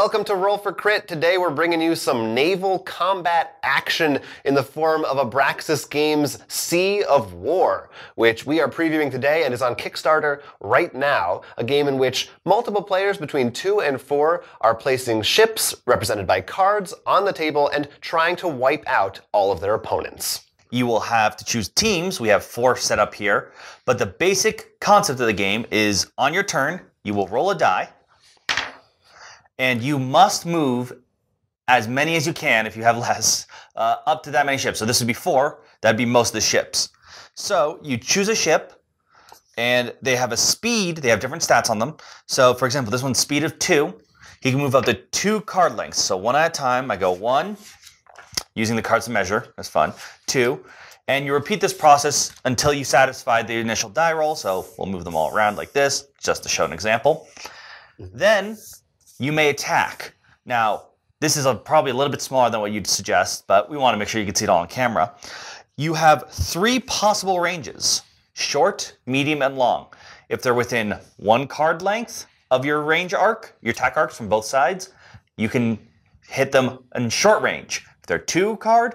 Welcome to Roll for Crit. Today we're bringing you some naval combat action in the form of Abraxas Games' Sea of War, which we are previewing today and is on Kickstarter right now, a game in which multiple players between 2 and 4 are placing ships, represented by cards, on the table and trying to wipe out all of their opponents. You will have to choose teams. We have 4 set up here, but the basic concept of the game is on your turn, you will roll a die, and you must move as many as you can, if you have less, up to that many ships. So this would be 4. That'd be most of the ships. So you choose a ship, and they have a speed. They have different stats on them. So, for example, this one's speed of 2. He can move up to 2 card lengths. So one at a time. I go 1, using the cards to measure. That's fun. 2. And you repeat this process until you satisfy the initial die roll. So we'll move them all around like this, just to show an example. Then you may attack. Now, this is probably a little bit smaller than what you'd suggest, but we want to make sure you can see it all on camera. You have 3 possible ranges: short, medium, and long. If they're within 1 card length of your range arc, your attack arcs from both sides, you can hit them in short range. If they're 2 card,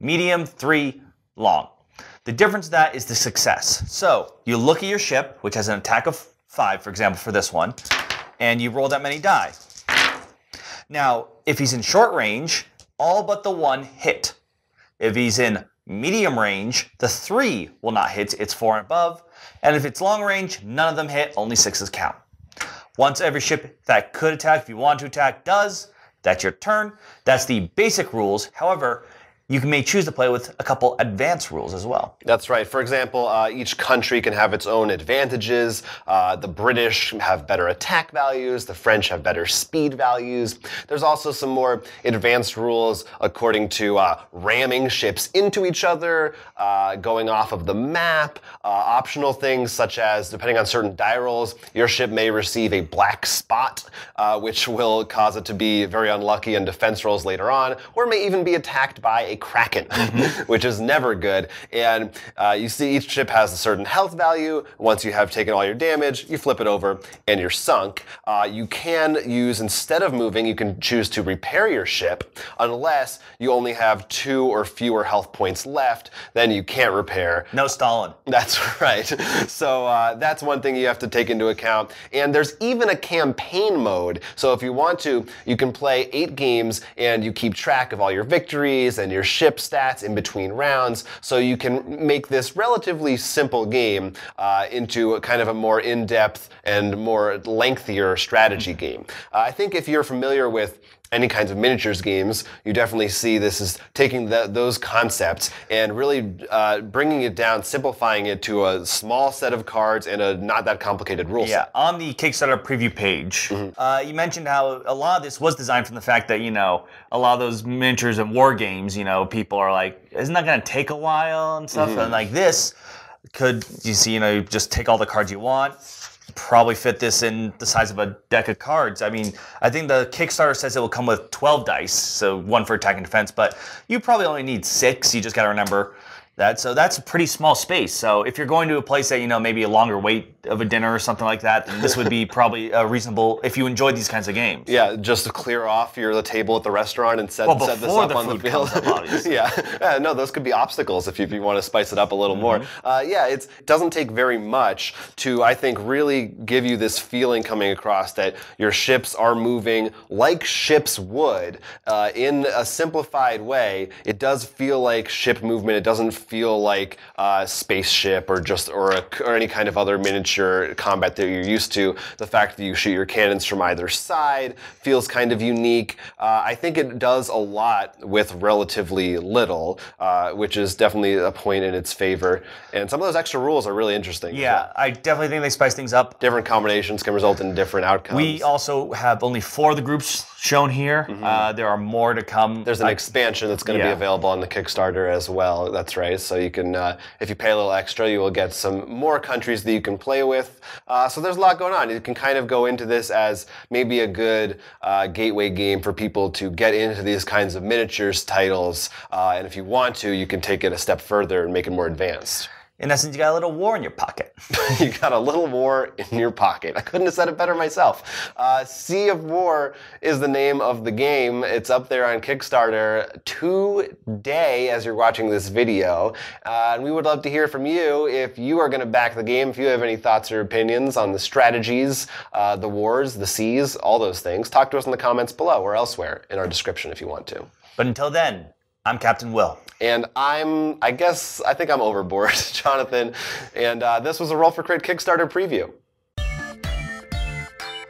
medium, 3, long. The difference of that is the success. So you look at your ship, which has an attack of 5, for example, for this one, and you roll that many die. Now, if he's in short range, all but the 1 hit. If he's in medium range, the 3 will not hit, it's 4 and above. And if it's long range, none of them hit, only 6s count. Once every ship that could attack, if you want to attack, does, that's your turn. That's the basic rules. However, you may choose to play with a couple advanced rules as well. That's right. For example, each country can have its own advantages. The British have better attack values. The French have better speed values. There's also some more advanced rules according to ramming ships into each other, going off of the map, optional things such as, depending on certain die rolls, your ship may receive a black spot, which will cause it to be very unlucky in defense rolls later on, or may even be attacked by a kraken, which is never good. And you see each ship has a certain health value. Once you have taken all your damage, you flip it over and you're sunk. You can use, instead of moving, you can choose to repair your ship unless you only have 2 or fewer health points left. Then you can't repair. No Stalin. That's right. So that's one thing you have to take into account. And there's even a campaign mode. So if you want to, you can play 8 games and you keep track of all your victories and your ship stats in between rounds, so you can make this relatively simple game into kind of a more in-depth and more lengthier strategy game. I think if you're familiar with any kinds of miniatures games, you definitely see this as taking those concepts and really bringing it down, simplifying it to a small set of cards and a not that complicated rule set. Yeah, on the Kickstarter preview page, you mentioned how a lot of this was designed from the fact that, a lot of those miniatures and war games, people are like, isn't that going to take a while and stuff? And like this could, you just take all the cards you want, probably fit this in the size of a deck of cards. I mean, I think the Kickstarter says it will come with 12 dice, so 1 for attack and defense, but you probably only need 6. You just got to remember that. So that's a pretty small space. So if you're going to a place that, maybe a longer wait of a dinner or something like that, then this would be probably reasonable if you enjoy these kinds of games. Yeah, just to clear off the table at the restaurant and set this up on the field. Yeah, no, those could be obstacles if you want to spice it up a little more. Yeah, it doesn't take very much to, I think, really give you this feeling coming across that your ships are moving like ships would in a simplified way. It does feel like ship movement. It doesn't feel like spaceship or any kind of other miniature combat that you're used to. The fact that you shoot your cannons from either side feels kind of unique. I think it does a lot with relatively little, which is definitely a point in its favor. And some of those extra rules are really interesting. Yeah, I definitely think they spice things up. Different combinations can result in different outcomes. We also have only 4 of the groups shown here. There are more to come. There's an expansion that's going to be available on the Kickstarter as well. That's right. So you can, if you pay a little extra, you will get some more countries that you can play with. So there's a lot going on. You can kind of go into this as maybe a good gateway game for people to get into these kinds of miniatures titles. And if you want to, you can take it a step further and make it more advanced. In essence, you got a little war in your pocket. You got a little war in your pocket. I couldn't have said it better myself. Sea of War is the name of the game. It's up there on Kickstarter today as you're watching this video. And we would love to hear from you if you are going to back the game, if you have any thoughts or opinions on the strategies, the wars, the seas, all those things. Talk to us in the comments below or elsewhere in our description if you want to. But until then, I'm Captain Will. And I think I'm overboard, Jonathan. And this was a Roll for Crit Kickstarter preview.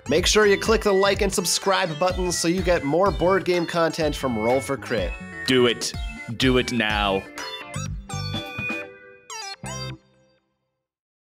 Make sure you click the like and subscribe buttons so you get more board game content from Roll for Crit. Do it. Do it now.